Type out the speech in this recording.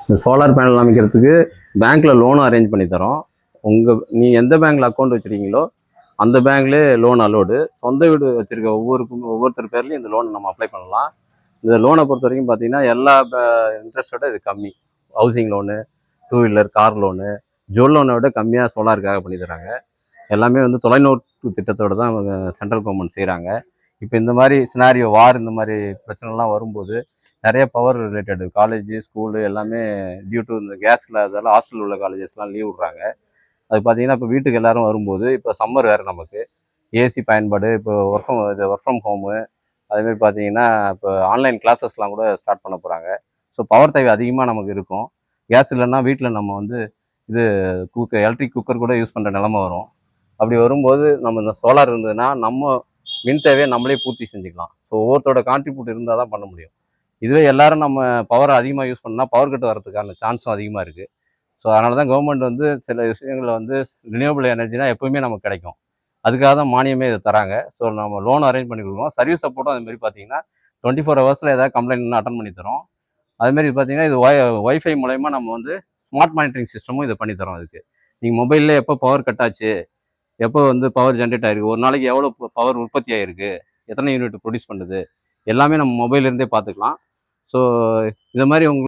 இந்த solar panel அமைக்கிறதுக்கு பேங்க்கில் லோனும் arrange பண்ணி தரோம். நீ எந்த பேங்க்கில் அக்கௌண்ட் வச்சுருக்கீங்களோ அந்த பேங்க்லேயே லோன் அலோடு. சொந்த வீடு வச்சுருக்க ஒவ்வொருத்தர் பேர்லையும் இந்த லோன் நம்ம அப்ளை பண்ணலாம். இந்த லோனை பொறுத்த வரைக்கும் பார்த்தீங்கன்னா எல்லா இன்ட்ரெஸ்ட்டோட இது கம்மி. Housing loan, two wheeler, car loan, jewel லோனை விட கம்மியாக சோலாருக்காக பண்ணி தராங்க. எல்லாமே வந்து தொலைநோக்கு திட்டத்தோடு தான் சென்ட்ரல் கவர்மெண்ட் செய்கிறாங்க. இப்போ இந்த மாதிரி சினாரியோ வார் இந்த மாதிரி பிரச்சனைலாம் வரும்போது நிறைய பவர் ரிலேட்டட் காலேஜ் ஸ்கூலு எல்லாமே டியூ டு இந்த கேஸில் அதெல்லாம் ஹாஸ்டல் உள்ள காலேஜஸ்லாம் லீவ் விட்றாங்க. அது பார்த்தீங்கன்னா இப்போ வீட்டுக்கு எல்லோரும் வரும்போது இப்போ சம்மர் வேறு நமக்கு ஏசி பயன்பாடு, இப்போ ஒர்க் ஃப்ரம் ஹோமு, அதேமாதிரி பார்த்தீங்கன்னா இப்போ ஆன்லைன் கிளாஸஸ்லாம் கூட ஸ்டார்ட் பண்ண போகிறாங்க. ஸோ பவர் தேவை அதிகமாக நமக்கு இருக்கும். கேஸ் இல்லைன்னா வீட்டில் நம்ம வந்து இது எலக்ட்ரிக் குக்கர் கூட யூஸ் பண்ணுற நிலமை வரும். அப்படி வரும்போது நம்ம இந்த சோலார் இருந்ததுன்னா நம்ம மின் தேவையை நம்மளே பூர்த்தி செஞ்சுக்கலாம். ஸோ ஒவ்வொருத்தோட கான்ட்ரிபியூட் இருந்தால் தான் பண்ண முடியும். இதுவே எல்லாரும் நம்ம பவரை அதிகமாக யூஸ் பண்ணால் பவர் கட் வரதுக்கான சான்ஸும் அதிகமாக இருக்குது. ஸோ அதனால தான் கவர்மெண்ட் வந்து சில விஷயங்களில் வந்து ரினியூவபிள் எனர்ஜினா எப்பவுமே நமக்கு கிடைக்கும். அதுக்காக தான் மானியமே இதை தராங்க. ஸோ நம்ம லோன் அரேஞ்ச் பண்ணி கொடுக்குறோம். சர்வீஸ் சப்போர்ட்டும் அதுமாதிரி பார்த்தீங்கன்னா 24 ஹவர்ஸில் ஏதாவது கம்ப்ளைண்ட்னா அட்டன் பண்ணி தரோம். அதுமாரி பார்த்தீங்கன்னா இது ஒய்ஃபை மூலயமா நம்ம வந்து ஸ்மார்ட் மானிட்டரிங் சிஸ்டமும் இதை பண்ணி தரோம். அதுக்கு நீங்கள் மொபைலில் எப்போ பவர் கட் ஆச்சு, எப்போ வந்து பவர் ஜென்ரேட் ஆகிருக்கு, ஒரு நாளைக்கு எவ்வளோ பவர் உற்பத்தி ஆகிருக்கு, எத்தனை யூனிட் ப்ரொடியூஸ் பண்ணுது, எல்லாமே நம்ம மொபைல்லேருந்தே பார்த்துக்கலாம். ஸோ இதை மாதிரி